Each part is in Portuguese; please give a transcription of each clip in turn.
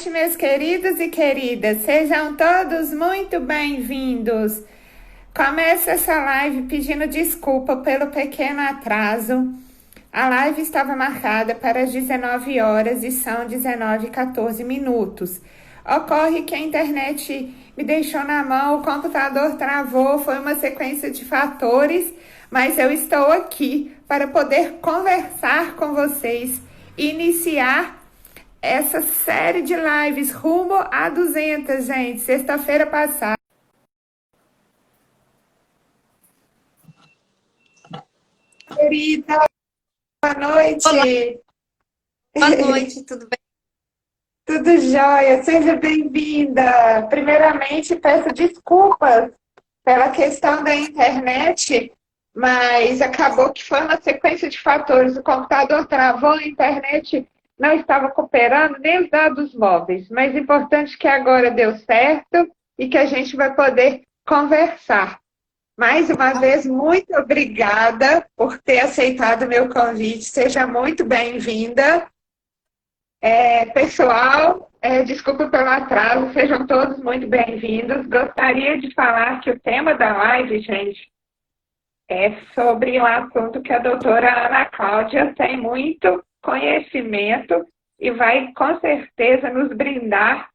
Meus queridos e queridas, sejam todos muito bem-vindos. Começo essa live pedindo desculpa pelo pequeno atraso. A live estava marcada para as 19 horas e são 19h14 minutos. Ocorre que a internet me deixou na mão, o computador travou, foi uma sequência de fatores, mas eu estou aqui para poder conversar com vocês, iniciar essa série de lives rumo a 200, gente, sexta-feira passada. Querida, boa Olá, noite. boa noite, tudo bem? Tudo jóia, seja bem-vinda. Primeiramente, peço desculpas pela questão da internet, mas acabou que foi uma sequência de fatores. O computador travou, a internet não estava cooperando, nem os dados móveis. Mas importante que agora deu certo e que a gente vai poder conversar. Mais uma vez, muito obrigada por ter aceitado o meu convite. Seja muito bem-vinda. Pessoal, desculpa pelo atraso, sejam todos muito bem-vindos. Gostaria de falar que o tema da live, gente, é sobre um assunto que a doutora Ana Cláudia tem muito conhecimento e vai, com certeza, nos brindar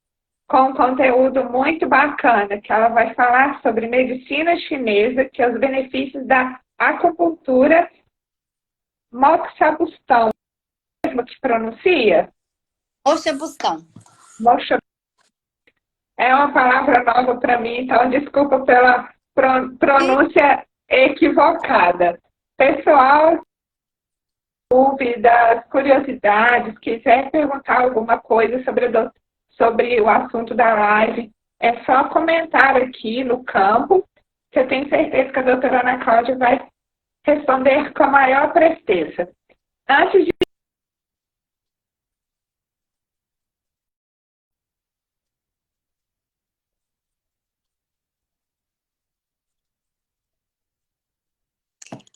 com um conteúdo muito bacana, que ela vai falar sobre medicina chinesa, que é os benefícios da acupuntura moxabustão. Mesmo que pronuncia? Poxa, Bustão. Moxa, é uma palavra nova para mim, então desculpa pela pronúncia equivocada. Pessoal, dúvidas, curiosidades, quiser perguntar alguma coisa sobre o assunto da live, é só comentar aqui no campo, que eu tenho certeza que a doutora Ana Cláudia vai responder com a maior presteza. Antes de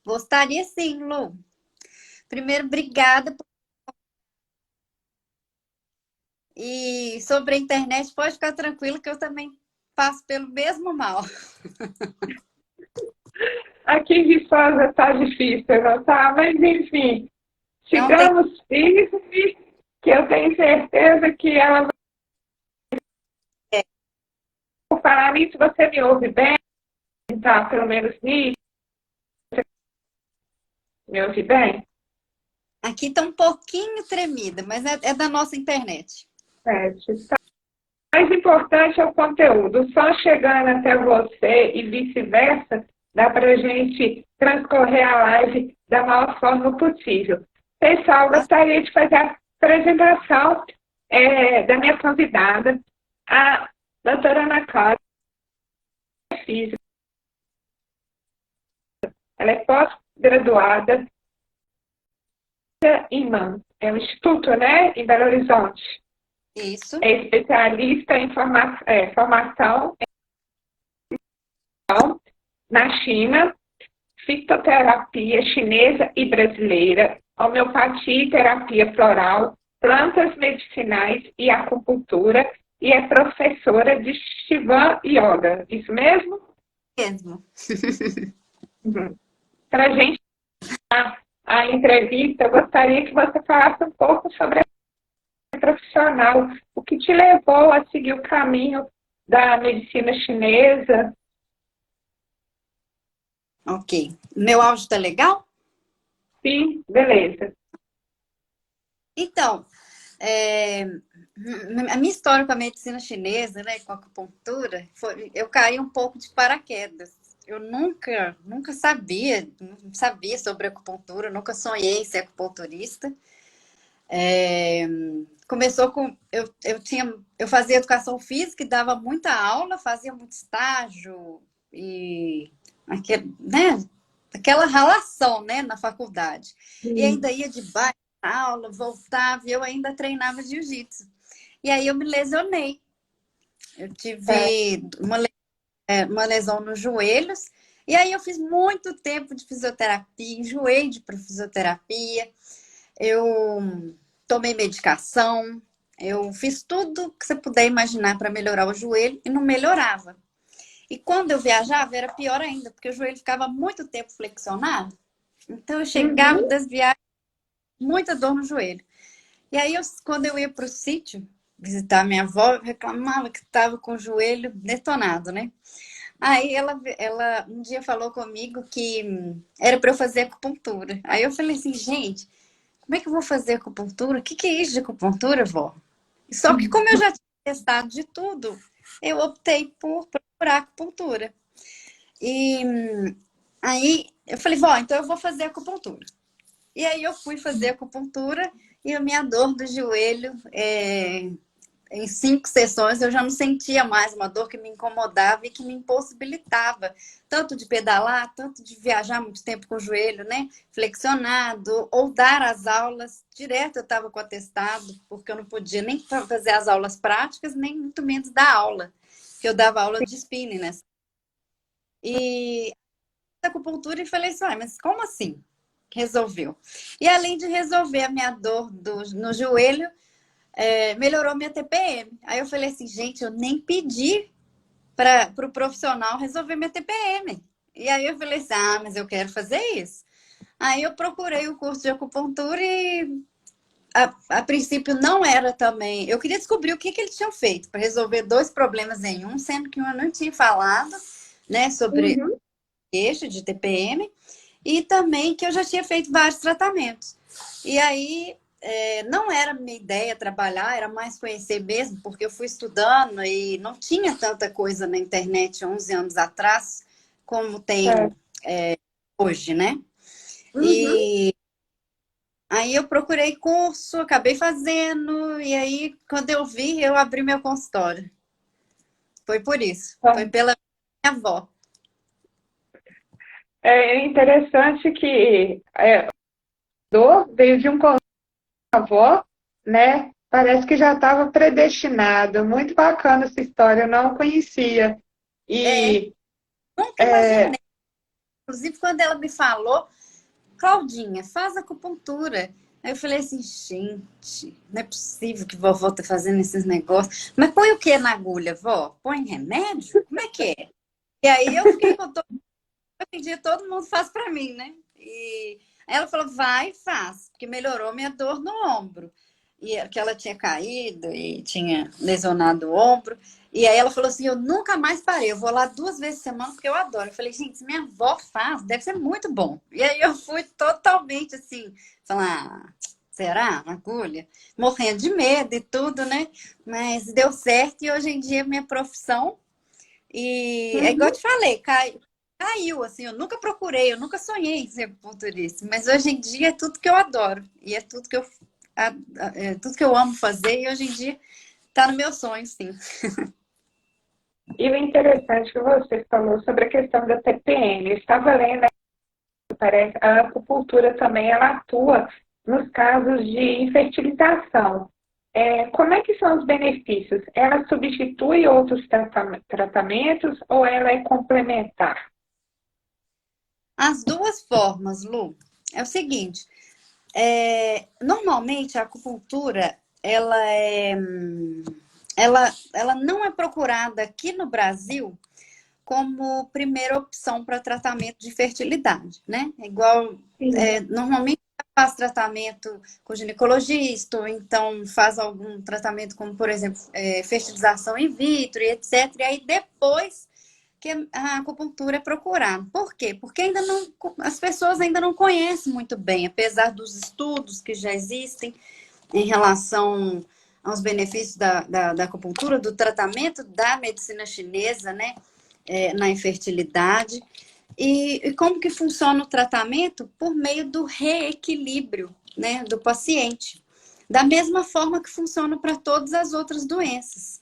Gostaria sim, Lu. Primeiro, obrigada. E sobre a internet, pode ficar tranquilo que eu também passo pelo mesmo mal. aqui em Viçosa está difícil, não tá? Mas enfim, Não tem. sigamos firmes, que eu tenho certeza que ela vai falar nisso. Você me ouve bem? Tá, pelo menos nisso, me ouve bem? Aqui está um pouquinho tremida, mas é da nossa internet. Tá. O mais importante é o conteúdo. O som chegando até você e vice-versa, dá para a gente transcorrer a live da maior forma possível. Pessoal, gostaria de fazer a apresentação da minha convidada, a doutora Ana Cláudia, física. Ela é pós-graduada em IMAN, é o Instituto, né, em Belo Horizonte. Isso. É especialista em formação na China, fitoterapia chinesa e brasileira, homeopatia e terapia floral, plantas medicinais e acupuntura, e é professora de Shivan Yoga. Isso mesmo? Mesmo. Uhum. Para a gente a entrevista, eu gostaria que você falasse um pouco sobre a profissional, o que te levou a seguir o caminho da medicina chinesa. Ok. Meu áudio tá legal? Sim, beleza. Então, a minha história com a medicina chinesa, né, com a acupuntura, eu caí um pouco de paraquedas. Eu nunca sabia, não sabia sobre acupuntura, nunca sonhei em ser acupunturista. Começou com eu fazia educação física e dava muita aula, fazia muito estágio e aquela ralação, né, na faculdade. E ainda ia de baixo na aula, voltava e eu ainda treinava jiu-jitsu. E aí eu me lesionei. Eu tive uma lesão nos joelhos. E aí eu fiz muito tempo de fisioterapia, enjoei de fisioterapia. Eu tomei medicação, Eu fiz tudo que você puder imaginar para melhorar o joelho e não melhorava. E quando eu viajava, era pior ainda, porque o joelho ficava muito tempo flexionado. Então, eu chegava Uhum. das viagens, muita dor no joelho. E aí, quando eu ia para o sítio visitar minha avó, eu reclamava que estava com o joelho detonado, né? Aí ela um dia falou comigo que era para eu fazer acupuntura. Aí eu falei assim, gente, como é que eu vou fazer acupuntura? O que é isso de acupuntura, vó? Só que como eu já tinha testado de tudo, eu optei por procurar acupuntura. E aí eu falei, vó, então eu vou fazer acupuntura. E aí eu fui fazer acupuntura e a minha dor do joelho, em 5 sessões, eu já não sentia mais uma dor que me incomodava e que me impossibilitava tanto de pedalar, tanto de viajar muito tempo com o joelho, né, flexionado, ou dar as aulas. Direto eu estava com atestado, porque eu não podia nem fazer as aulas práticas, nem muito menos dar aula, que eu dava aula de spinning, né? E acupuntura e falei assim, mas como assim? Resolveu. E além de resolver a minha dor no joelho, melhorou minha TPM. Aí eu falei assim, gente, eu nem pedi para o profissional resolver minha TPM. E aí eu falei assim, mas eu quero fazer isso. Aí eu procurei o curso de acupuntura e a princípio não era também. Eu queria descobrir o que eles tinham feito para resolver 2 problemas em um, sendo que eu não tinha falado, né, sobre Uhum. queixa de TPM. E também que eu já tinha feito vários tratamentos. E aí, não era minha ideia trabalhar, era mais conhecer mesmo, porque eu fui estudando e não tinha tanta coisa na internet 11 anos atrás, como tem Certo. hoje, né? Uhum. E aí eu procurei curso, acabei fazendo, e aí, quando eu vi, eu abri meu consultório. Foi por isso, foi Bom, pela minha avó. é interessante que veio de um avó, né? Parece que já estava predestinado. Muito bacana essa história, eu não conhecia. É, E nunca é, imaginei. Inclusive, quando ela me falou, Claudinha, faz acupuntura. Aí eu falei assim, gente, não é possível que vovó tá fazendo esses negócios. Mas põe o que na agulha, vó? Põe remédio? Como é que é? E aí eu fiquei com todo... Hoje em dia todo mundo faz pra mim, né? E aí ela falou, vai e faz, porque melhorou minha dor no ombro. E que ela tinha caído e tinha lesionado o ombro. E aí ela falou assim, eu nunca mais parei, eu vou lá 2 vezes por semana porque eu adoro. Eu falei, gente, se minha avó faz, deve ser muito bom. E aí eu fui totalmente assim, falar, será? Agulha? Morrendo de medo e tudo, né? Mas deu certo e hoje em dia é minha profissão. E é igual eu uhum. te falei, caiu, assim, eu nunca procurei, eu nunca sonhei em ser acupunturista, mas hoje em dia é tudo que eu adoro e é tudo que é tudo que eu amo fazer e hoje em dia tá no meu sonho, sim. E o interessante que você falou sobre a questão da TPM. Eu estava lendo, parece, a acupuntura também ela atua nos casos de infertilização. Como é que são os benefícios? Ela substitui outros tratamentos ou ela é complementar? As 2 formas, Lu, é o seguinte, normalmente a acupuntura, ela não é procurada aqui no Brasil como primeira opção para tratamento de fertilidade, né? É igual, Sim. normalmente faz tratamento com ginecologista, ou então faz algum tratamento como, por exemplo, fertilização in vitro, e etc. E aí depois que a acupuntura é procurada. Por quê? Porque ainda não, as pessoas ainda não conhecem muito bem, apesar dos estudos que já existem em relação aos benefícios da acupuntura, do tratamento da medicina chinesa, né? Na infertilidade. E como que funciona o tratamento? Por meio do reequilíbrio, né, do paciente. Da mesma forma que funciona para todas as outras doenças.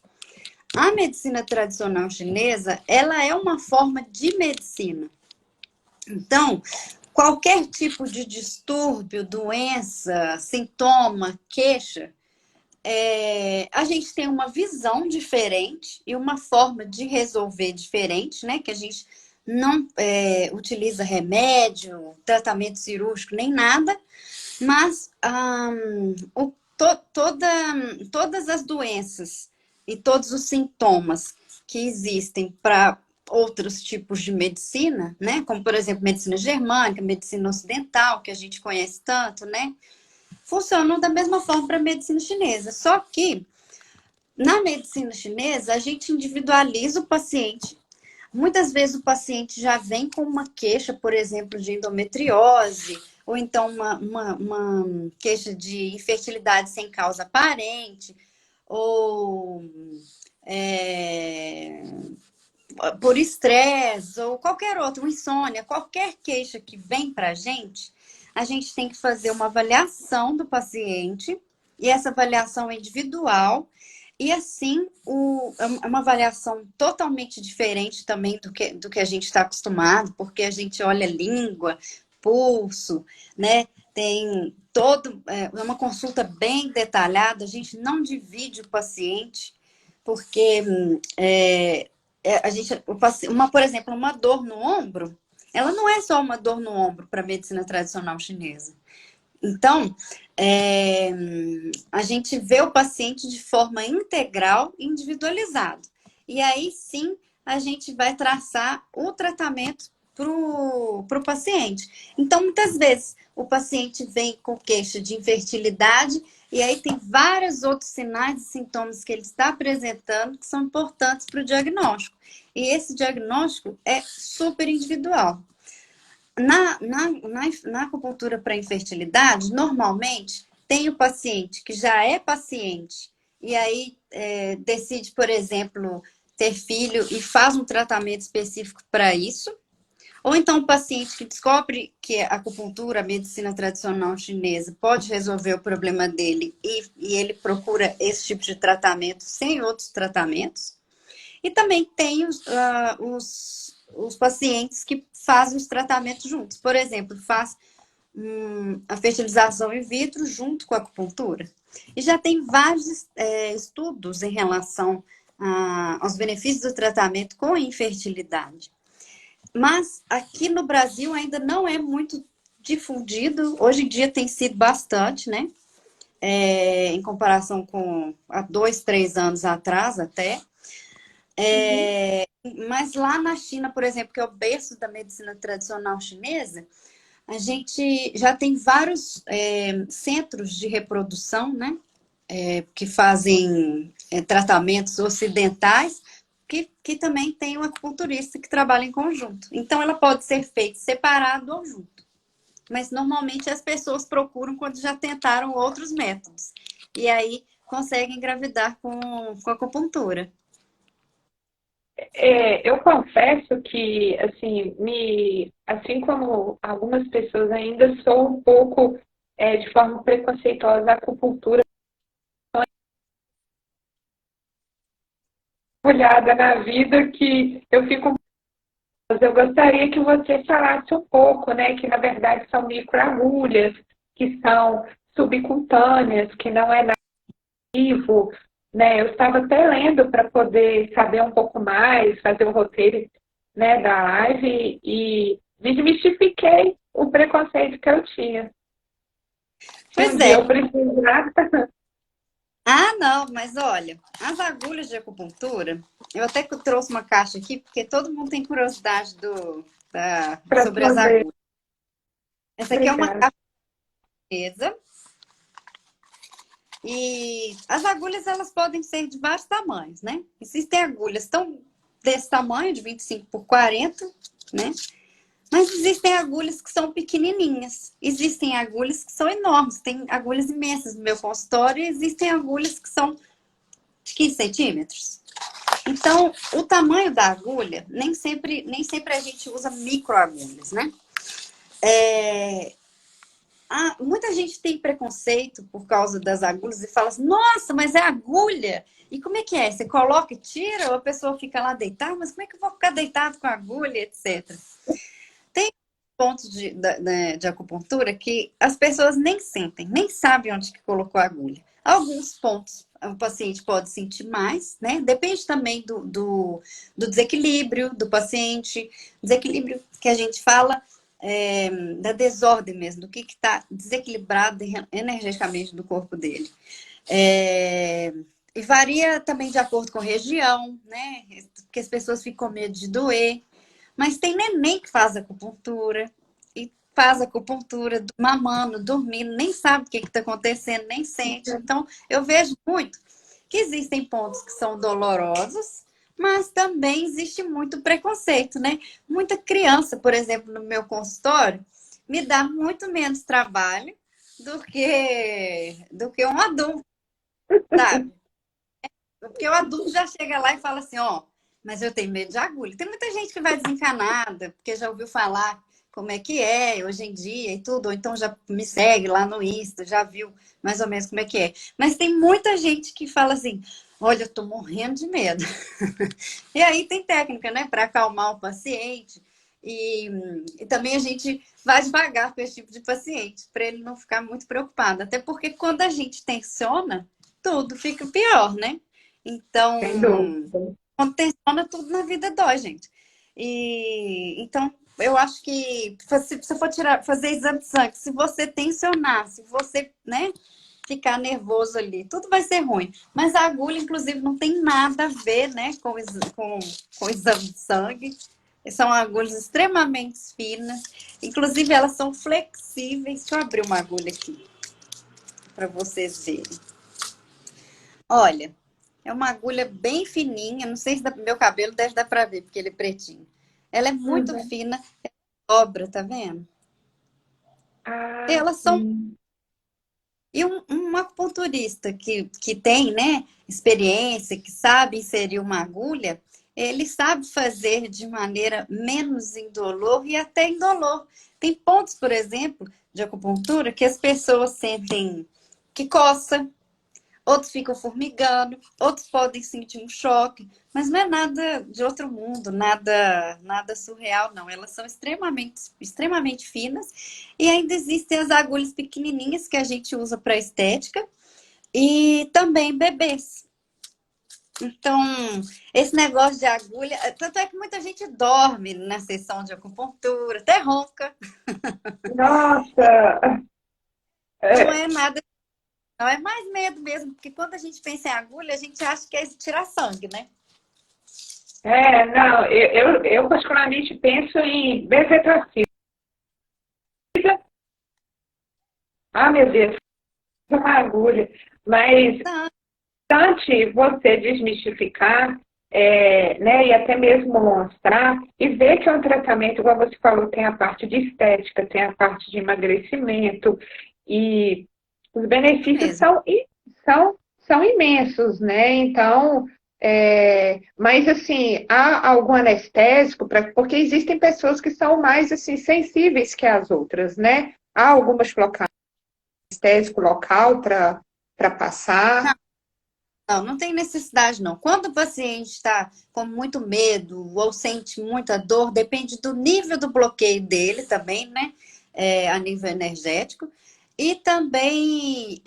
A medicina tradicional chinesa, ela é uma forma de medicina. Então, qualquer tipo de distúrbio, doença, sintoma, queixa, a gente tem uma visão diferente e uma forma de resolver diferente, né? Que a gente não utiliza remédio, tratamento cirúrgico, nem nada, mas o todas as doenças e todos os sintomas que existem para outros tipos de medicina, né? Como, por exemplo, medicina germânica, medicina ocidental, que a gente conhece tanto, né? Funcionam da mesma forma para a medicina chinesa. Só que na medicina chinesa, a gente individualiza o paciente. Muitas vezes o paciente já vem com uma queixa, por exemplo, de endometriose, ou então uma queixa de infertilidade sem causa aparente, ou é, por estresse, ou qualquer outro, insônia, qualquer queixa que vem para a gente tem que fazer uma avaliação do paciente, e essa avaliação é individual, e assim, é uma avaliação totalmente diferente também do que a gente está acostumado, porque a gente olha língua, pulso, né? Tem é uma consulta bem detalhada, a gente não divide o paciente, porque por exemplo, uma dor no ombro, ela não é só uma dor no ombro para a medicina tradicional chinesa. Então, a gente vê o paciente de forma integral e individualizado. E aí sim, a gente vai traçar o tratamento para o paciente. Então, muitas vezes, o paciente vem com queixa de infertilidade e aí tem vários outros sinais e sintomas que ele está apresentando que são importantes para o diagnóstico. E esse diagnóstico é super individual. Na acupuntura para infertilidade, normalmente tem o paciente que já é paciente e aí decide, por exemplo, ter filho e faz um tratamento específico para isso. Ou então o paciente que descobre que a acupuntura, a medicina tradicional chinesa, pode resolver o problema dele e ele procura esse tipo de tratamento sem outros tratamentos. E também tem os pacientes que fazem os tratamentos juntos. Por exemplo, faz a fertilização in vitro junto com a acupuntura. E já tem vários estudos em relação aos benefícios do tratamento com infertilidade. Mas aqui no Brasil ainda não é muito difundido. Hoje em dia tem sido bastante, né? Em comparação com há 2, 3 anos atrás até. Mas lá na China, por exemplo, que é o berço da medicina tradicional chinesa, a gente já tem vários centros de reprodução, né? Que fazem tratamentos ocidentais, que também tem um acupunturista que trabalha em conjunto. Então, ela pode ser feita separado ou junto. Mas, normalmente, as pessoas procuram quando já tentaram outros métodos. E aí, conseguem engravidar com a acupuntura. Eu confesso que, assim como algumas pessoas, ainda sou um pouco, de forma preconceituosa, da acupuntura, olhada na vida que eu fico. Eu gostaria que você falasse um pouco, né, que na verdade são microagulhas, que são subcutâneas, que não é nativo, né? Eu estava até lendo para poder saber um pouco mais, fazer o roteiro, né, da live e desmistifiquei o preconceito que eu tinha. Pois Um dia é. eu precisava. Ah, não, mas olha, as agulhas de acupuntura, eu até que trouxe uma caixa aqui, porque todo mundo tem curiosidade Para sobre as poder. agulhas. Essa aqui é uma Obrigada. caixa presa. E as agulhas, elas podem ser de vários tamanhos, né? Existem agulhas desse tamanho, de 25 por 40, né? Mas existem agulhas que são pequenininhas. Existem agulhas que são enormes. Tem agulhas imensas no meu consultório e existem agulhas que são de 15 centímetros. Então, o tamanho da agulha, nem sempre a gente usa microagulhas, né? Muita gente tem preconceito por causa das agulhas e fala assim, nossa, mas é agulha? E como é que é? Você coloca e tira ou a pessoa fica lá deitada? Mas como é que eu vou ficar deitado com a agulha, etc. Tem pontos de acupuntura que as pessoas nem sentem, nem sabem onde que colocou a agulha. Alguns pontos o paciente pode sentir mais, né? Depende também do desequilíbrio do paciente. Desequilíbrio que a gente fala da desordem mesmo, do que está desequilibrado energeticamente do corpo dele. E varia também de acordo com a região, né? Porque as pessoas ficam com medo de doer. Mas tem neném que faz acupuntura e faz acupuntura mamando, dormindo, nem sabe o que está acontecendo, nem sente. Então, eu vejo muito que existem pontos que são dolorosos, mas também existe muito preconceito, né? Muita criança, por exemplo, no meu consultório, me dá muito menos trabalho do que um adulto, sabe? Porque o adulto já chega lá e fala assim, ó, mas eu tenho medo de agulha. Tem muita gente que vai desencanada, porque já ouviu falar como é que é hoje em dia e tudo, ou então já me segue lá no Insta, já viu mais ou menos como é que é. Mas tem muita gente que fala assim, olha, eu tô morrendo de medo. E aí tem técnica, né, para acalmar o paciente. E também a gente vai devagar com esse tipo de paciente, para ele não ficar muito preocupado. Até porque quando a gente tensiona, tudo fica pior, né? Então, Sem dúvida. quando tensiona, tudo na vida dói, gente. Então, eu acho que se você for fazer exame de sangue, se você tensionar, se você, né, ficar nervoso ali, tudo vai ser ruim. Mas a agulha, inclusive, não tem nada a ver, né, com o exame de sangue. São agulhas extremamente finas. Inclusive, elas são flexíveis. Deixa eu abrir uma agulha aqui para vocês verem. Olha, é uma agulha bem fininha. Não sei se meu cabelo deve dar para ver, porque ele é pretinho. Ela é muito fina. É dobra, tá vendo? Ah, Elas são. sim. E um acupunturista que tem, né, experiência, que sabe inserir uma agulha, ele sabe fazer de maneira menos indolor e até indolor. Tem pontos, por exemplo, de acupuntura que as pessoas sentem que coça, outros ficam formigando, outros podem sentir um choque, mas não é nada de outro mundo, nada surreal, não. Elas são extremamente finas e ainda existem as agulhas pequenininhas que a gente usa para estética e também bebês. Então, esse negócio de agulha, tanto é que muita gente dorme na sessão de acupuntura, até ronca. Nossa! Não É, é nada, não é mais medo mesmo, porque quando a gente pensa em agulha, a gente acha que é tirar sangue, né? não, eu particularmente penso em bezetacil. Ah, meu Deus, uma agulha. Mas Não, bastante você desmistificar, né, e até mesmo mostrar e ver que é um tratamento, igual você falou, tem a parte de estética, tem a parte de emagrecimento, e os benefícios mesmo. são imensos, né? Então, mas assim, há algum anestésico, porque existem pessoas que são mais assim, sensíveis que as outras, né? Há algumas colocam anestésico local para passar. Não tem necessidade, não. Quando o paciente está com muito medo ou sente muita dor, depende do nível do bloqueio dele também, né? A nível energético. E também,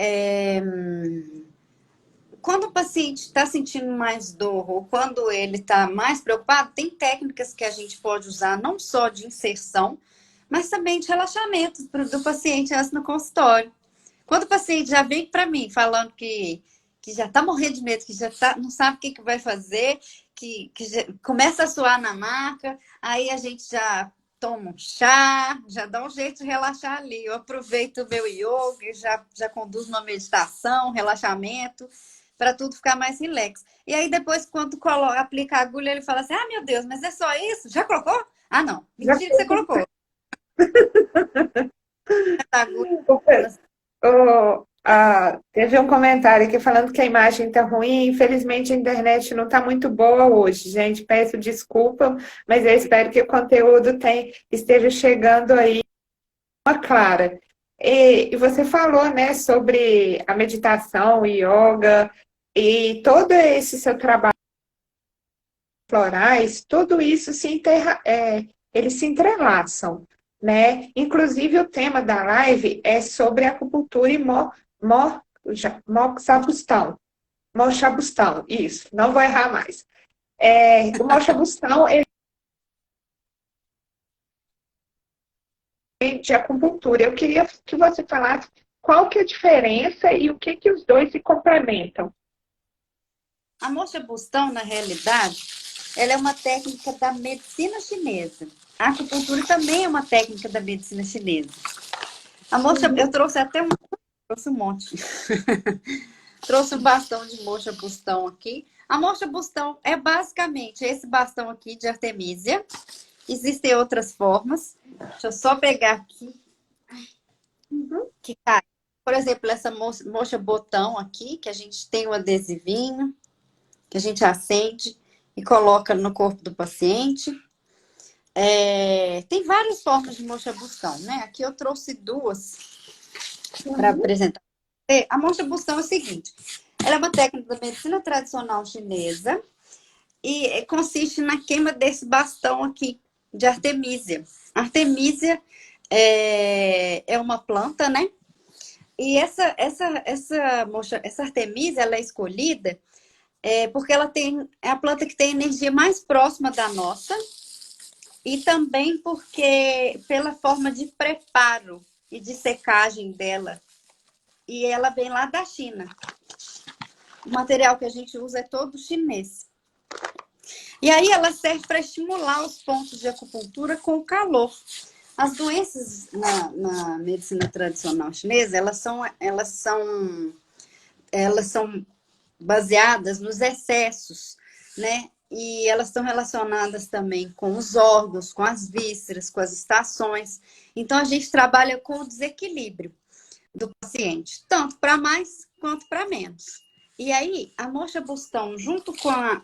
quando o paciente está sentindo mais dor ou quando ele está mais preocupado, tem técnicas que a gente pode usar, não só de inserção, mas também de relaxamento do paciente antes no consultório. Quando o paciente já vem para mim falando que já está morrendo de medo, que já não sabe o que vai fazer, que já começa a suar na maca, aí a gente já toma um chá, já dá um jeito de relaxar ali. Eu aproveito o meu yoga, já conduzo uma meditação, relaxamento, para tudo ficar mais relax. E aí depois, quando aplica a agulha, ele fala assim, ah, meu Deus, mas é só isso? Já colocou? Ah, não. Mentira que você colocou. A agulha, Teve um comentário aqui falando que a imagem está ruim. Infelizmente, a internet não está muito boa hoje, gente. Peço desculpa, mas eu espero que o conteúdo esteja chegando aí uma clara. E você falou, né, sobre a meditação, o yoga e todo esse seu trabalho florais, tudo isso eles se entrelaçam, né? Inclusive, o tema da live é sobre acupuntura e moxabustão. Moxabustão, isso, não vou errar mais. O moxabustão, de acupuntura. Eu queria que você falasse qual que é a diferença e o que os dois se complementam. A moxa-bustão, na realidade, ela é uma técnica da medicina chinesa. A acupuntura também é uma técnica da medicina chinesa. A moxa, eu trouxe até trouxe um monte. Trouxe um bastão de moxa-bustão aqui. A moxa-bustão é basicamente esse bastão aqui de artemisia. Existem outras formas. Deixa eu só pegar aqui. Que cai. Por exemplo, essa moxa-botão aqui, que a gente tem um adesivinho, que a gente acende e coloca no corpo do paciente. Tem várias formas de moxa-bustão, né? Aqui eu trouxe duas para apresentar. A moxa-bustão é o seguinte: ela é uma técnica da medicina tradicional chinesa e consiste na queima desse bastão aqui de artemisia. Artemisia é uma planta, né? E essa artemisia, ela é escolhida porque ela é a planta que tem a energia mais próxima da nossa e também porque pela forma de preparo e de secagem dela. E ela vem lá da China. O material que a gente usa é todo chinês. E aí ela serve para estimular os pontos de acupuntura com o calor. As doenças na medicina tradicional chinesa, elas são baseadas nos excessos, né? E elas estão relacionadas também com os órgãos, com as vísceras, com as estações. Então a gente trabalha com o desequilíbrio do paciente, tanto para mais quanto para menos. E aí, a moxa-bustão, junto com a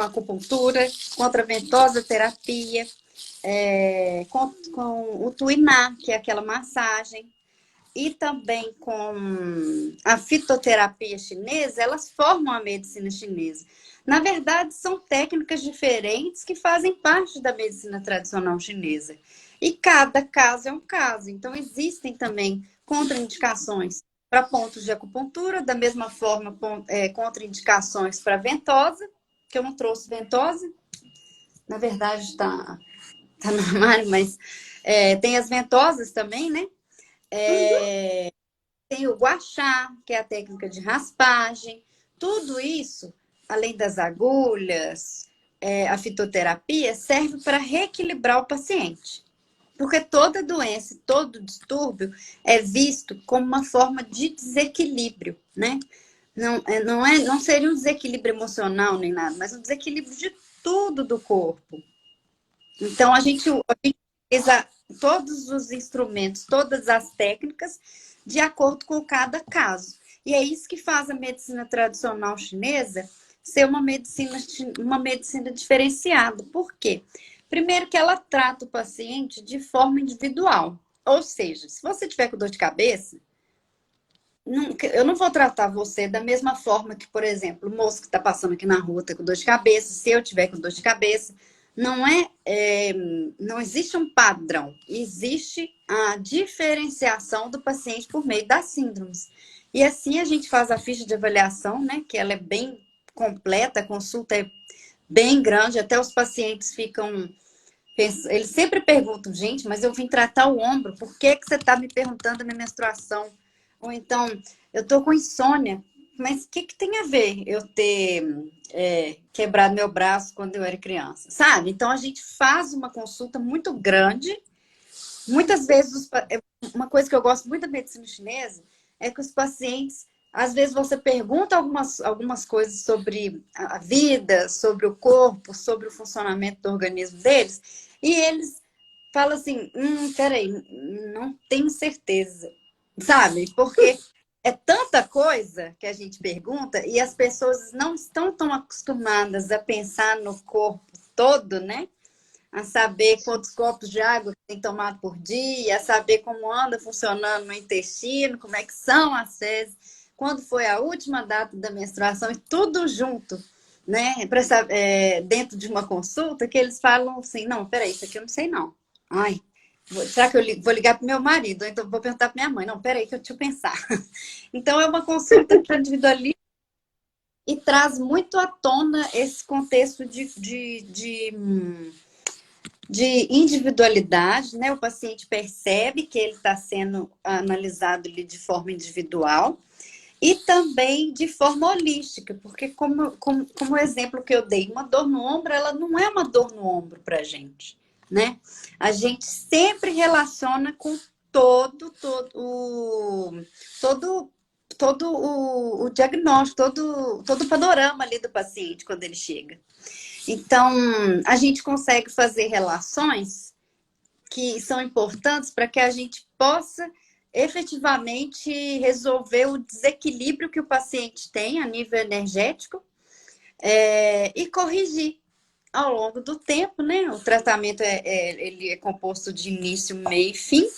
acupuntura, com a ventosa terapia, com o tuiná, que é aquela massagem, e também com a fitoterapia chinesa, elas formam a medicina chinesa. Na verdade, são técnicas diferentes que fazem parte da medicina tradicional chinesa. E cada caso é um caso. Então, existem também contraindicações para pontos de acupuntura, da mesma forma, contraindicações para ventosa, que eu não trouxe ventosa. Na verdade, está no armário, mas tem as ventosas também, né? Tem o gua sha, que é a técnica de raspagem. Tudo isso, além das agulhas, a fitoterapia, serve para reequilibrar o paciente. Porque toda doença, todo distúrbio é visto como uma forma de desequilíbrio, né? Não seria um desequilíbrio emocional nem nada, mas um desequilíbrio de tudo do corpo. Então, a gente utiliza todos os instrumentos, todas as técnicas, de acordo com cada caso. E é isso que faz a medicina tradicional chinesa ser uma medicina diferenciada. Por quê? Primeiro que ela trata o paciente de forma individual. Ou seja, se você tiver com dor de cabeça, eu não vou tratar você da mesma forma que, por exemplo, o moço que está passando aqui na rua está com dor de cabeça, se eu tiver com dor de cabeça. Não existe um padrão, existe a diferenciação do paciente por meio das síndromes. E assim a gente faz a ficha de avaliação, né? Que ela é bem completa, a consulta é bem grande, até os pacientes ficam... Eles sempre perguntam, gente, mas eu vim tratar o ombro, por que você está me perguntando a minha menstruação? Ou então, eu estou com insônia, mas o que tem a ver eu ter quebrado meu braço quando eu era criança? Sabe? Então, a gente faz uma consulta muito grande. Muitas vezes, uma coisa que eu gosto muito da medicina chinesa é que os pacientes, às vezes você pergunta algumas coisas sobre a vida, sobre o corpo, sobre o funcionamento do organismo deles, e eles falam assim, peraí, não tenho certeza, sabe? Porque é tanta coisa que a gente pergunta e as pessoas não estão tão acostumadas a pensar no corpo todo, né? A saber quantos copos de água tem tomado por dia, a saber como anda funcionando no intestino, como é que são as fezes, quando foi a última data da menstruação, e tudo junto, né? Dentro de uma consulta, que eles falam assim, não, peraí, isso aqui eu não sei não. Ai, será que eu vou ligar para o meu marido? Ou então vou perguntar para minha mãe. Não, peraí, que eu deixa eu pensar. Então, é uma consulta que individualiza e traz muito à tona esse contexto de individualidade, né? O paciente percebe que ele está sendo analisado ali de forma individual e também de forma holística, porque como o exemplo que eu dei, uma dor no ombro, ela não é uma dor no ombro para a gente, né? A gente sempre relaciona com todo, todo o diagnóstico, todo o panorama ali do paciente quando ele chega. Então, a gente consegue fazer relações que são importantes para que a gente possa efetivamente resolver o desequilíbrio que o paciente tem a nível energético e corrigir ao longo do tempo, né? O tratamento ele é composto de início, meio e fim,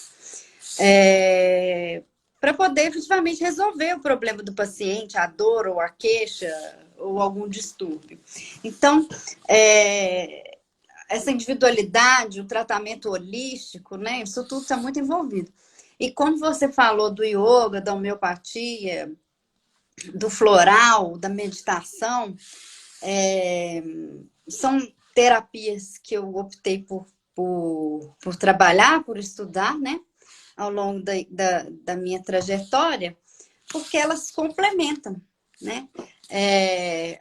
para poder efetivamente resolver o problema do paciente, a dor ou a queixa ou algum distúrbio. Então, essa individualidade, o tratamento holístico, né? Isso tudo está muito envolvido. E como você falou do yoga, da homeopatia, do floral, da meditação, são terapias que eu optei por trabalhar, por estudar, né? Ao longo da minha trajetória, porque elas se complementam, né?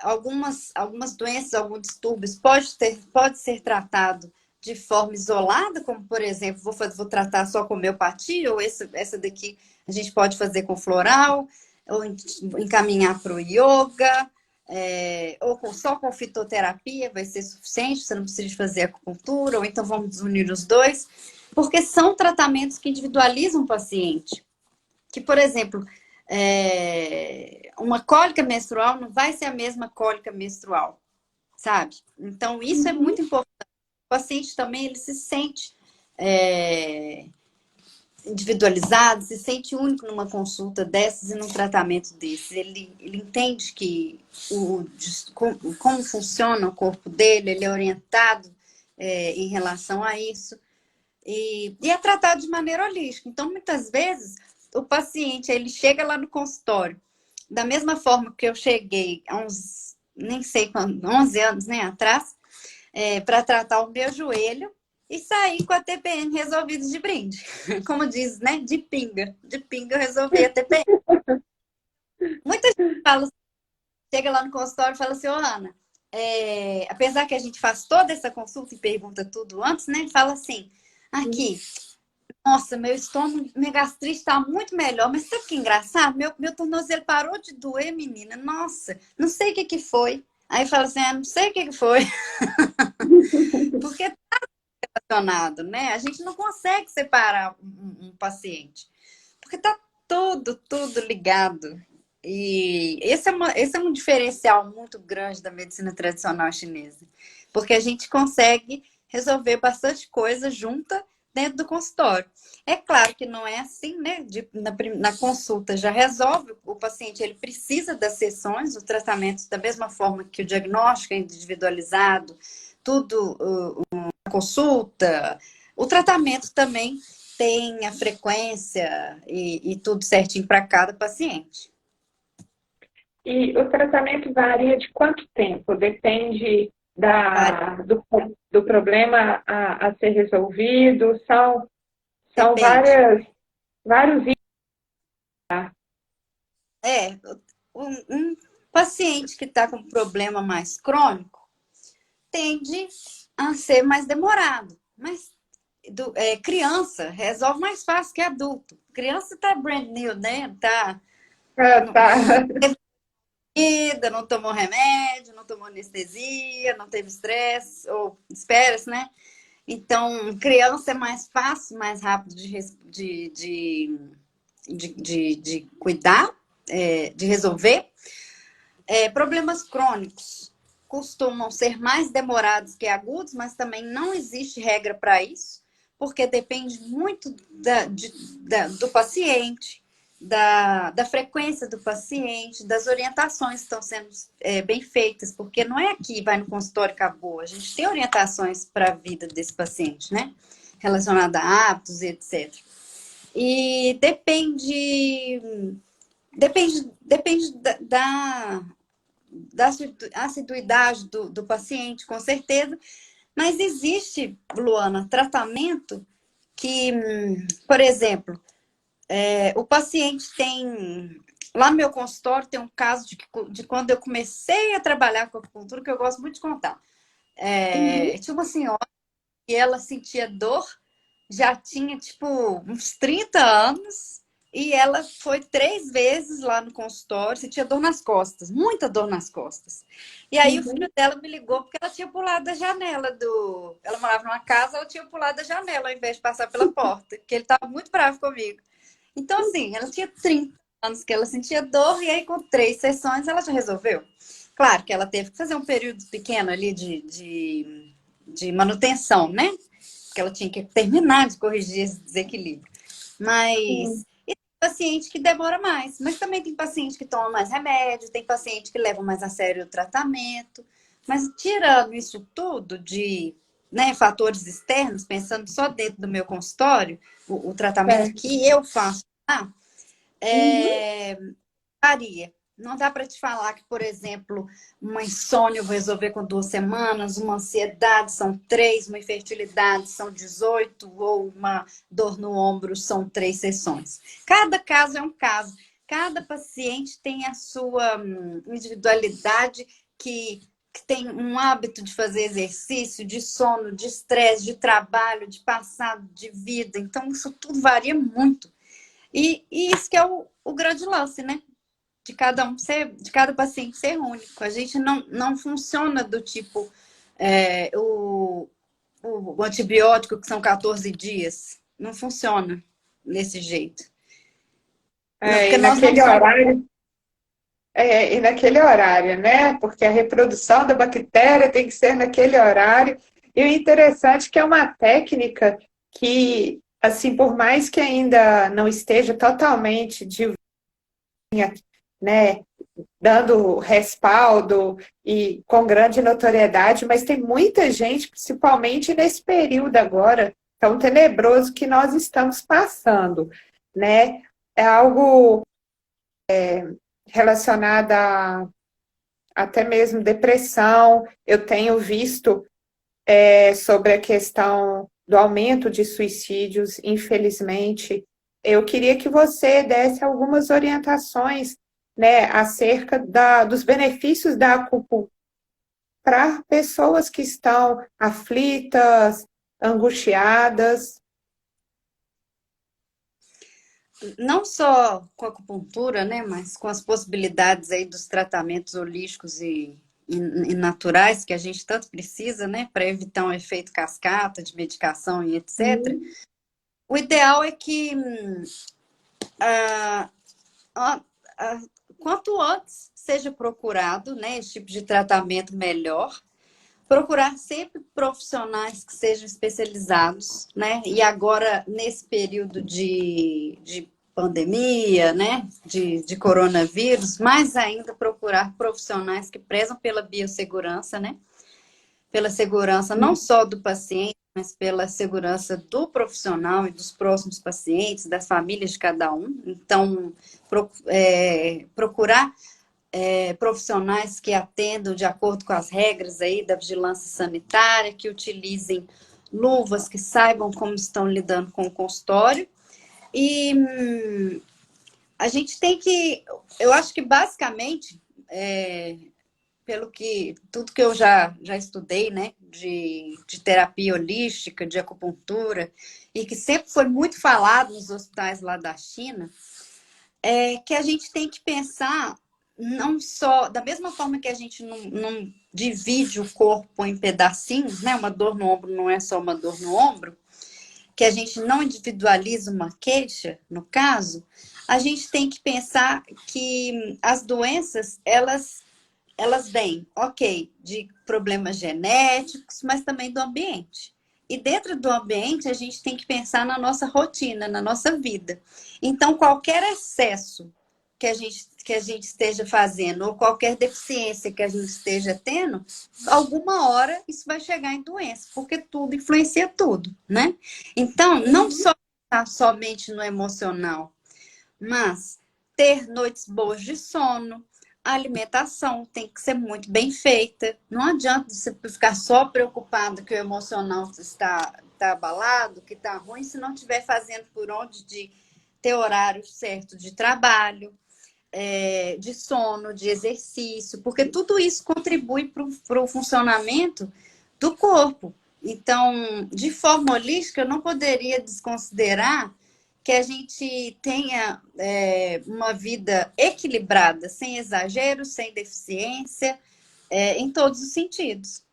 Algumas doenças, alguns distúrbios pode ser tratado de forma isolada, como por exemplo, vou tratar só com homeopatia, ou essa daqui a gente pode fazer com floral, ou encaminhar para o yoga, ou só com fitoterapia vai ser suficiente, você não precisa fazer acupuntura, ou então vamos unir os dois, porque são tratamentos que individualizam o paciente. Que, por exemplo, uma cólica menstrual não vai ser a mesma cólica menstrual, sabe? Então, isso é muito importante. O paciente também, ele se sente individualizado, se sente único numa consulta dessas e num tratamento desses. Ele entende que como funciona o corpo dele, ele é orientado em relação a isso. E é tratado de maneira holística. Então, muitas vezes, o paciente ele chega lá no consultório, da mesma forma que eu cheguei há uns, nem sei quando, 11 anos, né, atrás, para tratar o meu joelho e sair com a TPM resolvida de brinde. Como diz, né, de pinga. De pinga eu resolvi a TPM. Muita gente fala, chega lá no consultório e fala assim, ô Ana, apesar que a gente faz toda essa consulta e pergunta tudo antes, né, fala assim, aqui, nossa, meu estômago, minha gastrite está muito melhor. Mas sabe que engraçado? Meu tornozelo parou de doer, menina. Nossa, não sei o que que foi. Aí fala assim, não sei o que que foi. Porque é relacionado, né? A gente não consegue separar um paciente. Porque tá tudo ligado. E esse é um diferencial muito grande da medicina tradicional chinesa. Porque a gente consegue resolver bastante coisa junta dentro do consultório. É claro que não é assim, né? Na consulta já resolve, o paciente ele precisa das sessões, os tratamentos, da mesma forma que o diagnóstico é individualizado, tudo, a consulta, o tratamento também tem a frequência e tudo certinho para cada paciente. E o tratamento varia de quanto tempo? Depende do problema a ser resolvido? São Depende. vários itens. Um paciente que está com um problema mais crônico tende a ser mais demorado. Mas criança resolve mais fácil que adulto. Criança tá brand new, né? Tá. Não tomou remédio, não tomou anestesia, não teve estresse, ou estresse, né? Então, criança é mais fácil, mais rápido de cuidar, de resolver. Problemas crônicos costumam ser mais demorados que agudos, mas também não existe regra para isso, porque depende muito do paciente, da frequência do paciente, das orientações que estão sendo bem feitas, porque não é aqui, vai no consultório e acabou. A gente tem orientações para a vida desse paciente, né? Relacionada a hábitos e etc. E depende da assiduidade do paciente, com certeza, Mas existe, Luana, tratamento que, por exemplo, o paciente tem... Lá no meu consultório tem um caso de quando eu comecei a trabalhar com acupuntura, que eu gosto muito de contar. Uhum. Tinha uma senhora e ela sentia dor, já tinha, tipo, uns 30 anos, e ela foi 3 vezes lá no consultório, sentia dor nas costas, muita dor nas costas. E aí o filho Uhum. dela me ligou porque ela tinha pulado da janela do... Ela morava numa casa, ela tinha pulado da janela ao invés de passar pela porta, porque ele estava muito bravo comigo. Então, assim, ela tinha 30 anos que ela sentia dor, e aí com 3 sessões ela já resolveu. Claro que ela teve que fazer um período pequeno ali de manutenção, né? Porque ela tinha que terminar de corrigir esse desequilíbrio. Sim. Mas e tem paciente que demora mais. Mas também tem paciente que toma mais remédio, tem paciente que leva mais a sério o tratamento. Mas tirando isso tudo de, né, fatores externos, pensando só dentro do meu consultório, o tratamento É. que eu faço lá, Uhum. é, varia. Não dá para te falar que, por exemplo, uma insônia eu vou resolver com 2 semanas, uma ansiedade são 3, uma infertilidade são 18, ou uma dor no ombro são 3 sessões. Cada caso é um caso. Cada paciente tem a sua individualidade que tem um hábito de fazer exercício, de sono, de estresse, de trabalho, de passado, de vida. Então, isso tudo varia muito. E isso que é o grande lance, né? De cada um ser, de cada paciente ser único. A gente não funciona do tipo o antibiótico, que são 14 dias. Não funciona desse jeito. Não, É, porque nós não somos. e naquele horário, né? Porque a reprodução da bactéria tem que ser naquele horário. E o interessante é que é uma técnica que, assim, por mais que ainda não esteja totalmente né, dando respaldo e com grande notoriedade, mas tem muita gente, principalmente nesse período agora tão tenebroso que nós estamos passando, né? É algo relacionado a até mesmo depressão. Eu tenho visto sobre a questão do aumento de suicídios, infelizmente. Eu queria que você desse algumas orientações, né, acerca dos benefícios da acupuntura para pessoas que estão aflitas, angustiadas. Não só com a acupuntura, né? Mas com as possibilidades aí dos tratamentos holísticos e naturais que a gente tanto precisa, né? Para evitar um efeito cascata de medicação e etc. Hum. O ideal é que ah, ah, ah, quanto antes seja procurado, né, esse tipo de tratamento melhor, procurar sempre profissionais que sejam especializados, né? E agora, nesse período de pandemia, né, de coronavírus, mais ainda procurar profissionais que prezam pela biossegurança, né? Pela segurança não só do paciente, mas pela segurança do profissional e dos próximos pacientes, das famílias de cada um. Então, procurar profissionais que atendam de acordo com as regras aí da vigilância sanitária, que utilizem luvas, que saibam como estão lidando com o consultório. E a gente tem que, eu acho que basicamente, pelo que tudo que eu já estudei, né, de terapia holística, de acupuntura, e que sempre foi muito falado nos hospitais lá da China, é que a gente tem que pensar não só, da mesma forma que a gente não divide o corpo em pedacinhos, né? Uma dor no ombro não é só uma dor no ombro, que a gente não individualiza uma queixa, no caso, a gente tem que pensar que as doenças, elas vêm, ok, de problemas genéticos, mas também do ambiente. E dentro do ambiente, a gente tem que pensar na nossa rotina, na nossa vida. Então, qualquer excesso que a gente esteja fazendo, ou qualquer deficiência que a gente esteja tendo, alguma hora isso vai chegar em doença, porque tudo influencia tudo, né? Então, não Uhum. só pensar somente no emocional, mas ter noites boas de sono, a alimentação tem que ser muito bem feita. Não adianta você ficar só preocupado que o emocional está abalado, que está ruim, se não estiver fazendo por onde de ter horário certo de trabalho, de sono, de exercício, porque tudo isso contribui para o funcionamento do corpo. Então, de forma holística, eu não poderia desconsiderar que a gente tenha uma vida equilibrada, sem exagero, sem deficiência, em todos os sentidos.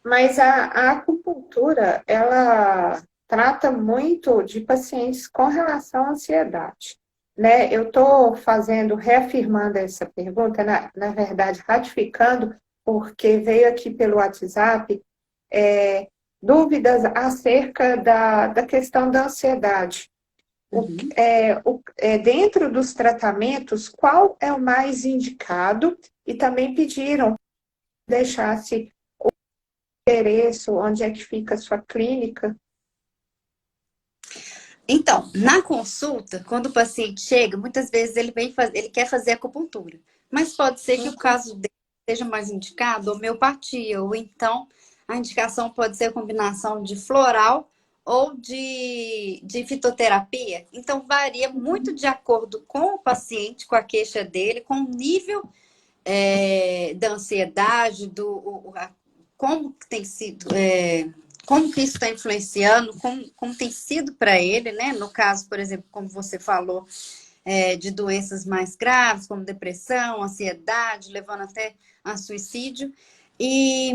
Mas a acupuntura, ela trata muito de pacientes com relação à ansiedade, né? Eu estou fazendo, reafirmando essa pergunta, na verdade, ratificando, porque veio aqui pelo WhatsApp dúvidas acerca da questão da ansiedade. Uhum. Dentro dos tratamentos, qual é o mais indicado? E também pediram que deixasse endereço, onde é que fica a sua clínica? Então, na consulta, quando o paciente chega, muitas vezes ele quer fazer acupuntura, mas pode ser que o caso dele seja mais indicado homeopatia, ou então a indicação pode ser a combinação de floral ou de fitoterapia. Então, varia muito de acordo com o paciente, com a queixa dele, com o nível da ansiedade, como tem sido, como que isso está influenciando, como tem sido para ele, né? No caso, por exemplo, como você falou, de doenças mais graves, como depressão, ansiedade, levando até a suicídio. E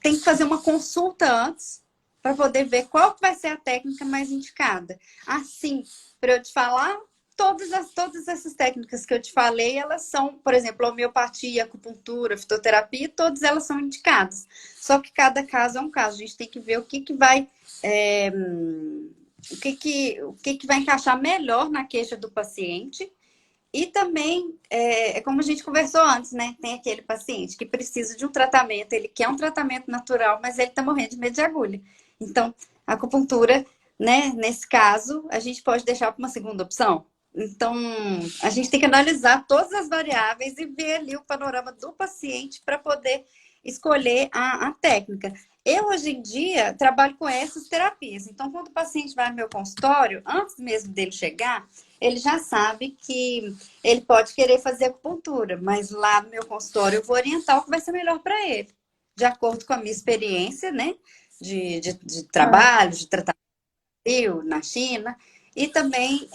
tem que fazer uma consulta antes para poder ver qual que vai ser a técnica mais indicada. Assim, para eu te falar, todas essas técnicas que eu te falei, elas são, por exemplo, homeopatia, acupuntura, fitoterapia, todas elas são indicadas. Só que cada caso é um caso. A gente tem que ver o que vai o que vai encaixar melhor na queixa do paciente. E também, como a gente conversou antes, né? Tem aquele paciente que precisa de um tratamento, ele quer um tratamento natural, mas ele está morrendo de medo de agulha. Então, a acupuntura, né? Nesse caso, a gente pode deixar para uma segunda opção. Então, a gente tem que analisar todas as variáveis e ver ali o panorama do paciente para poder escolher a técnica. Eu, hoje em dia, trabalho com essas terapias. Então, quando o paciente vai ao meu consultório, antes mesmo dele chegar, ele já sabe que ele pode querer fazer acupuntura, mas lá no meu consultório eu vou orientar o que vai ser melhor para ele, de acordo com a minha experiência, né? De trabalho, de tratamento na China. E também,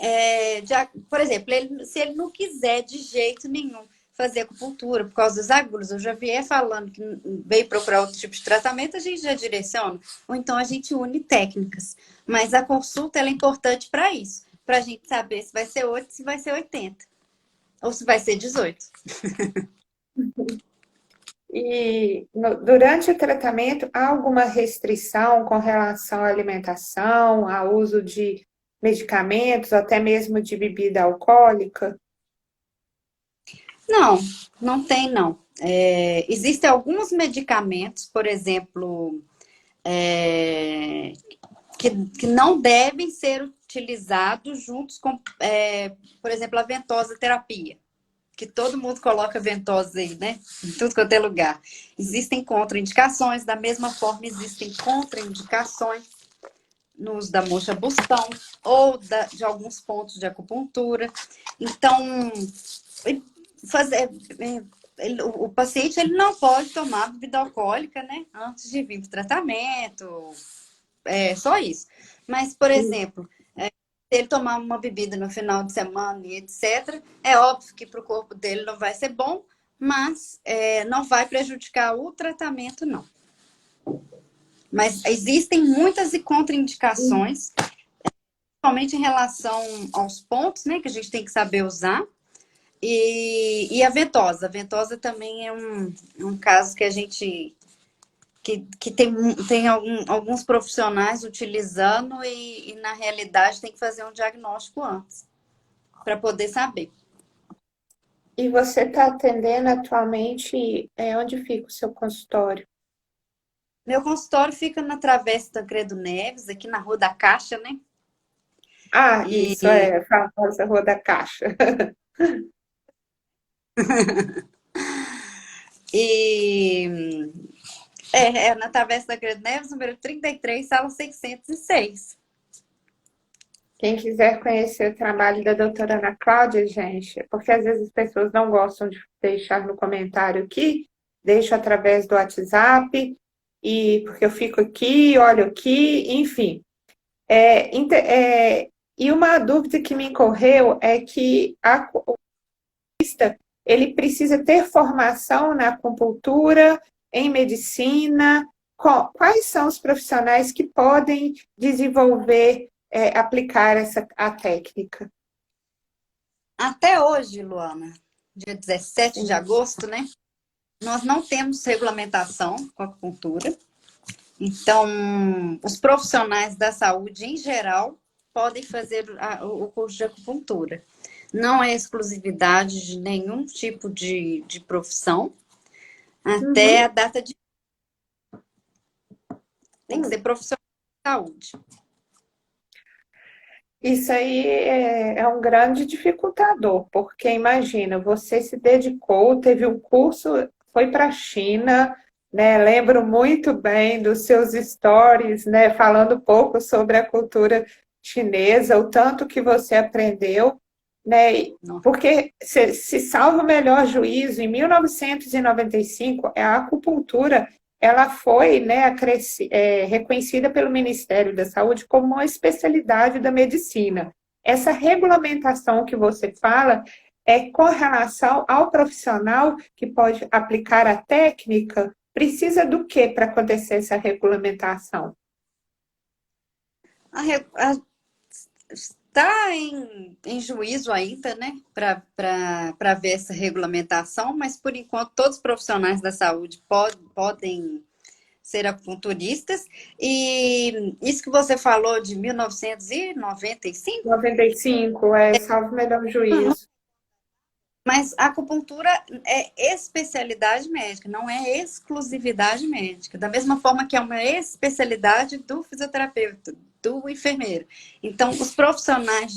por exemplo, se ele não quiser de jeito nenhum fazer acupuntura por causa das agulhas, eu já vier falando que veio procurar outro tipo de tratamento, a gente já direciona. Ou então a gente une técnicas. Mas a consulta ela é importante para isso, para a gente saber se vai ser 8, se vai ser 80. Ou se vai ser 18. E durante o tratamento, há alguma restrição com relação à alimentação, ao uso de medicamentos, até mesmo de bebida alcoólica? Não, não tem, não. Existem alguns medicamentos, por exemplo, que não devem ser utilizados juntos com, por exemplo, a ventosa terapia, que todo mundo coloca ventosa aí, né? Em tudo quanto é lugar. Existem contraindicações, da mesma forma existem contraindicações no uso da moxa bustão ou de alguns pontos de acupuntura. Então, o paciente ele não pode tomar bebida alcoólica, né? Antes de vir para o tratamento, só isso. Mas, por exemplo, se ele tomar uma bebida no final de semana e etc., é óbvio que para o corpo dele não vai ser bom, mas não vai prejudicar o tratamento, não. Mas existem muitas contraindicações, principalmente em relação aos pontos, né, que a gente tem que saber usar. E a ventosa. A ventosa também é um caso que a gente que tem alguns profissionais utilizando e na realidade tem que fazer um diagnóstico antes para poder saber. E você está atendendo atualmente, onde fica o seu consultório? Meu consultório fica na Travessa Tancredo Neves, aqui na Rua da Caixa, né? Ah, isso, a famosa Rua da Caixa. E na Travessa da Cruz Neves, número 33, sala 606. Quem quiser conhecer o trabalho da doutora Ana Cláudia, gente, porque às vezes as pessoas não gostam de deixar no comentário aqui, deixo através do WhatsApp, e porque eu fico aqui, olho aqui, enfim. E uma dúvida que me incorreu é que o acupunturista, ele precisa ter formação na acupuntura, em medicina. Quais são os profissionais que podem desenvolver, aplicar a técnica? Até hoje, Luana, dia 17 de Sim. agosto, né? Nós não temos regulamentação com a acupuntura. Então, os profissionais da saúde, em geral, podem fazer o curso de acupuntura. Não é exclusividade de nenhum tipo de profissão, até a data de... Tem que ser profissional de saúde. Isso aí é um grande dificultador, porque imagina, você se dedicou, teve um curso, foi para a China, né? Lembro muito bem dos seus stories, né? Falando um pouco sobre a cultura chinesa, o tanto que você aprendeu, né? Porque, se salvo o melhor juízo, em 1995, a acupuntura ela foi, né, reconhecida pelo Ministério da Saúde como uma especialidade da medicina. Essa regulamentação que você fala é com relação ao profissional que pode aplicar a técnica. Precisa do que para acontecer essa regulamentação? Está em juízo ainda, né, para ver essa regulamentação, mas por enquanto todos os profissionais da saúde podem ser acupunturistas. E isso que você falou de 1995? 95, salvo o melhor juízo. Mas a acupuntura é especialidade médica, não é exclusividade médica. Da mesma forma que é uma especialidade do fisioterapeuta, do enfermeiro. Então, os profissionais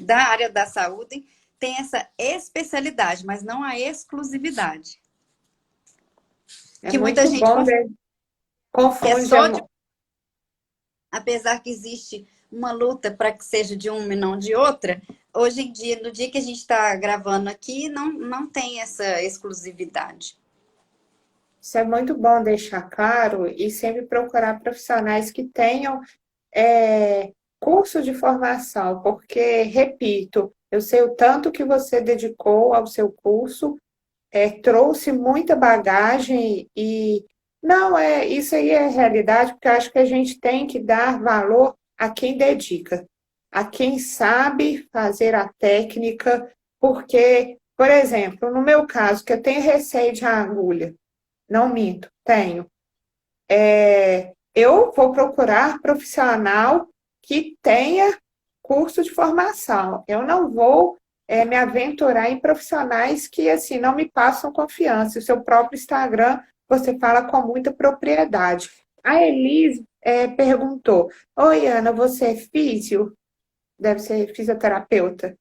da área da saúde têm essa especialidade, mas não a exclusividade. Que muita gente confunde. Apesar que existe uma luta para que seja de uma e não de outra, hoje em dia, no dia que a gente está gravando aqui, não tem essa exclusividade. Isso é muito bom deixar claro e sempre procurar profissionais que tenham curso de formação, porque, repito, eu sei o tanto que você dedicou ao seu curso, trouxe muita bagagem e não isso aí é realidade, porque eu acho que a gente tem que dar valor a quem dedica, a quem sabe fazer a técnica, porque, por exemplo, no meu caso, que eu tenho receio de agulha, não minto, tenho. Eu vou procurar profissional que tenha curso de formação. Eu não vou me aventurar em profissionais que assim não me passam confiança. O seu próprio Instagram, você fala com muita propriedade. A Elise perguntou: Oi, Ana, você é físio? Deve ser fisioterapeuta.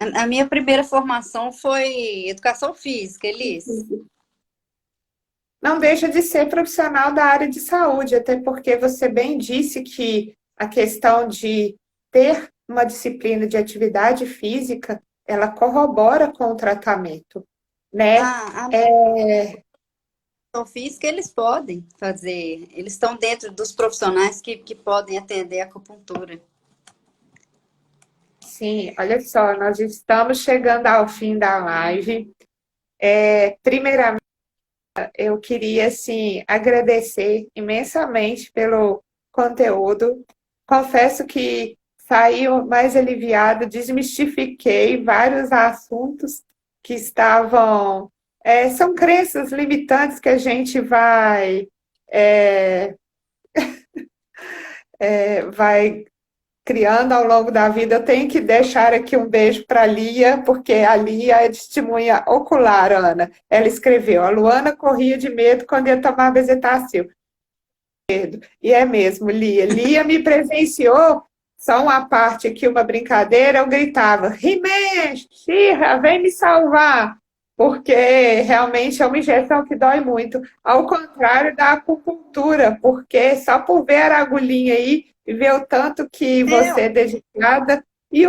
A minha primeira formação foi educação física, Elis. Não deixa de ser profissional da área de saúde, até porque você bem disse que a questão de ter uma disciplina de atividade física, ela corrobora com o tratamento, né? Educação física, eles podem fazer, eles estão dentro dos profissionais que podem atender a acupuntura. Sim, olha só, nós estamos chegando ao fim da live. Primeiramente, eu queria, assim, agradecer imensamente pelo conteúdo. Confesso que saí mais aliviada, desmistifiquei vários assuntos que estavam... são crenças limitantes que a gente vai criando ao longo da vida. Eu tenho que deixar aqui um beijo para a Lia, porque a Lia é testemunha ocular, Ana. Ela escreveu: a Luana corria de medo quando ia tomar bezetacil. E é mesmo, Lia. Lia me presenciou só uma parte aqui, uma brincadeira, eu gritava, He-Man, She-Ra, vem me salvar, porque realmente é uma injeção que dói muito. Ao contrário da acupuntura, porque só por ver a agulhinha aí e ver o tanto que você Eu, é dedicada e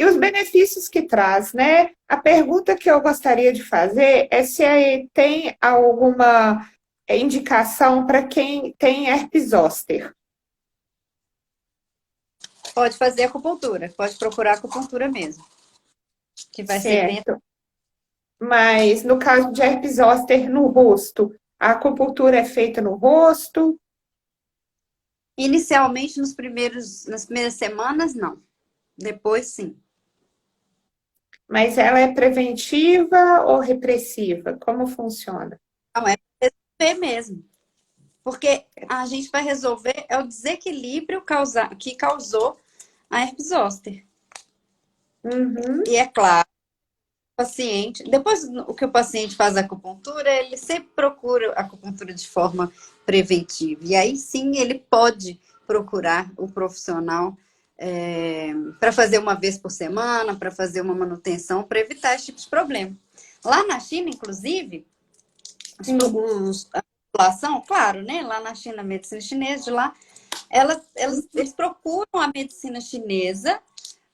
os benefícios que traz, né? A pergunta que eu gostaria de fazer é se aí tem alguma indicação para quem tem herpes zoster. pode fazer acupuntura, pode procurar acupuntura mesmo, que vai ser bem. Certo. Mas no caso de herpes zoster no rosto, a acupuntura é feita no rosto, Inicialmente, nas primeiras semanas, não. Depois, sim. mas ela é preventiva ou repressiva? Como funciona? Não, é resolver mesmo. Porque a gente vai resolver é o desequilíbrio que causou a herpes zoster. Uhum, E é claro, o paciente, depois o que o paciente faz a acupuntura, ele sempre procura a acupuntura de forma preventiva. E aí sim ele pode procurar o profissional para fazer uma vez por semana, para fazer uma manutenção, para evitar esse tipo de problema. Lá na China, inclusive, sim. a população, claro, né? Lá na China, a medicina chinesa de lá, eles procuram a medicina chinesa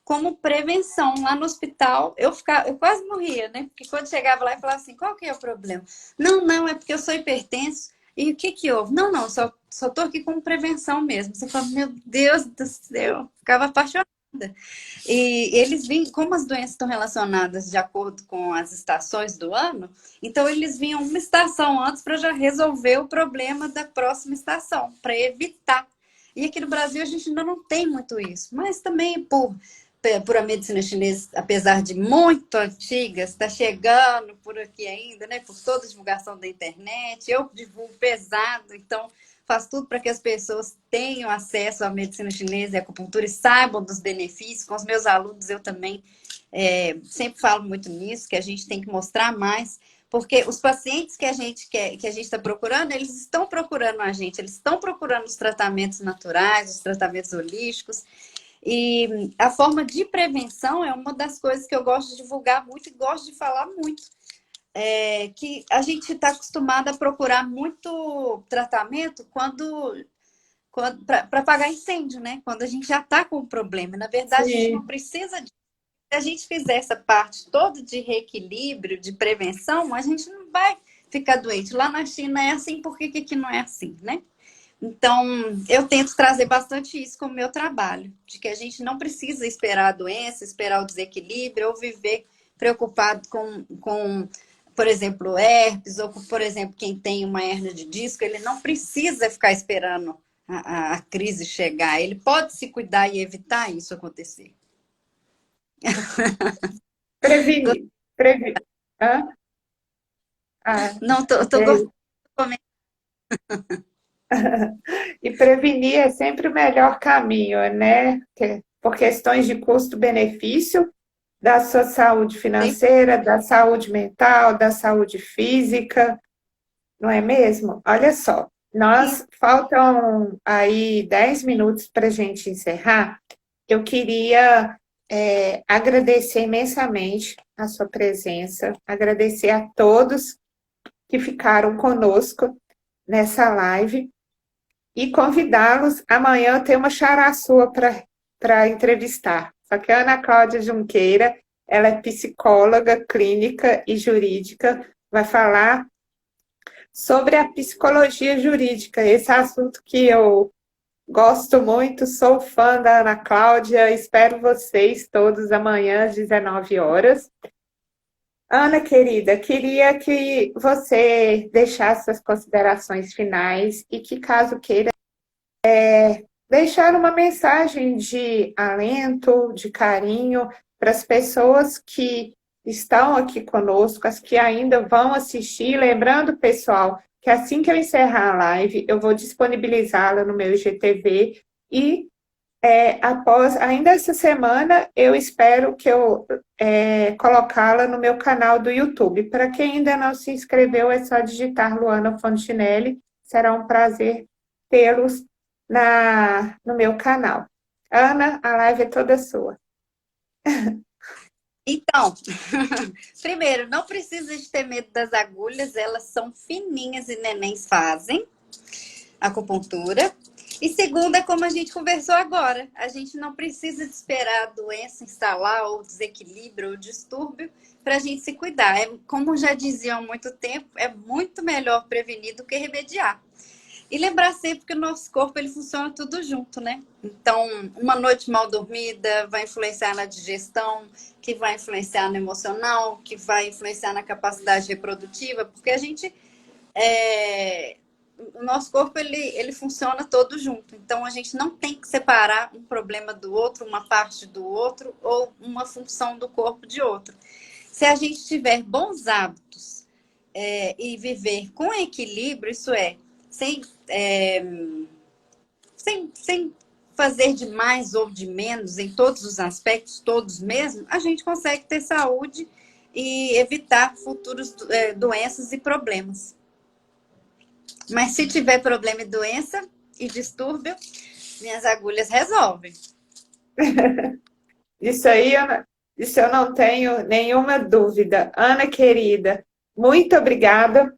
como prevenção. Lá no hospital, eu quase morria, né? Porque quando chegava lá e falava assim, qual que é o problema? Não, não, é porque eu sou hipertenso. E o que que houve? Não, não, só tô aqui como prevenção mesmo. Você fala, meu Deus do céu, ficava apaixonada. E eles vinham, como as doenças estão relacionadas de acordo com as estações do ano, então eles vinham uma estação antes para já resolver o problema da próxima estação, para evitar. E aqui no Brasil a gente ainda não tem muito isso, mas também por a medicina chinesa, apesar de muito antiga, está chegando por aqui ainda, né? Por toda a divulgação da internet, eu divulgo pesado, então faz tudo para que as pessoas tenham acesso à medicina chinesa e à acupuntura e saibam dos benefícios. Com os meus alunos, eu também sempre falo muito nisso, que a gente tem que mostrar mais, porque os pacientes que a gente está procurando, eles estão procurando a gente, eles estão procurando os tratamentos naturais, os tratamentos holísticos. E a forma de prevenção é uma das coisas que eu gosto de divulgar muito e gosto de falar muito. Que a gente está acostumado a procurar muito tratamento para apagar incêndio, né? Quando a gente já está com o problema. Na verdade, a gente não Sim. precisa de. Se a gente fizer essa parte toda de reequilíbrio, de prevenção, a gente não vai ficar doente. Lá na China é assim, por que aqui não é assim, né? Então, eu tento trazer bastante isso com o meu trabalho, de que a gente não precisa esperar a doença, esperar o desequilíbrio, ou viver preocupado com, por exemplo, herpes, ou, por exemplo, quem tem uma hérnia de disco, ele não precisa ficar esperando a crise chegar, ele pode se cuidar e evitar isso acontecer. Prevenir. Prevenir. Hã? Ah, Não, tô é. gostando de comentar. E prevenir é sempre o melhor caminho, né? Por questões de custo-benefício da sua saúde financeira, da saúde mental, da saúde física, não é mesmo? Olha só, nós faltam aí 10 minutos para a gente encerrar. Eu queria agradecer imensamente a sua presença, agradecer a todos que ficaram conosco nessa live e convidá-los. Amanhã eu tenho uma xará sua para entrevistar. Só que a Ana Cláudia Junqueira, ela é psicóloga clínica e jurídica, vai falar sobre a psicologia jurídica, esse assunto que eu gosto muito, sou fã da Ana Cláudia, espero vocês todos amanhã às 19 horas. Ana, querida, queria que você deixasse suas considerações finais e que, caso queira, deixar uma mensagem de alento, de carinho para as pessoas que estão aqui conosco, as que ainda vão assistir. Lembrando, pessoal, que assim que eu encerrar a live, eu vou disponibilizá-la no meu IGTV e após, ainda essa semana, eu espero que eu colocá-la no meu canal do YouTube. Para quem ainda não se inscreveu, é só digitar Luana Fontinelli. Será um prazer tê-los no meu canal. Ana, a live é toda sua. Então, primeiro, não precisa de ter medo das agulhas, elas são fininhas e nenéns fazem acupuntura. E segundo, é como a gente conversou agora, a gente não precisa de esperar a doença instalar ou desequilíbrio ou distúrbio para a gente se cuidar. É, como já diziam há muito tempo, é muito melhor prevenir do que remediar. E lembrar sempre que o nosso corpo ele funciona tudo junto, né? Então, uma noite mal dormida vai influenciar na digestão, que vai influenciar no emocional, que vai influenciar na capacidade reprodutiva, porque a gente o nosso corpo ele funciona todo junto. Então a gente não tem que separar um problema do outro, uma parte do outro ou uma função do corpo de outro. Se a gente tiver bons hábitos e viver com equilíbrio, isso é, sem fazer de mais ou de menos em todos os aspectos, todos mesmo, a gente consegue ter saúde e evitar futuras doenças e problemas. Mas se tiver problema e doença e distúrbio, minhas agulhas resolvem. Isso aí, isso eu não tenho nenhuma dúvida. Ana, querida, muito obrigada.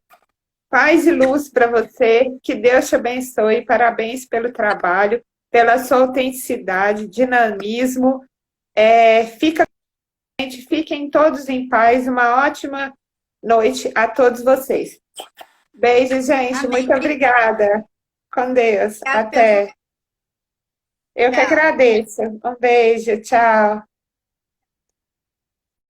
Paz e luz para você. Que Deus te abençoe. Parabéns pelo trabalho, pela sua autenticidade, dinamismo. Fiquem todos em paz. Uma ótima noite a todos vocês. Beijo, gente. Amém. Muito obrigada. Com Deus. Obrigada Até. Eu que Tchau. agradeço. Um beijo. Tchau.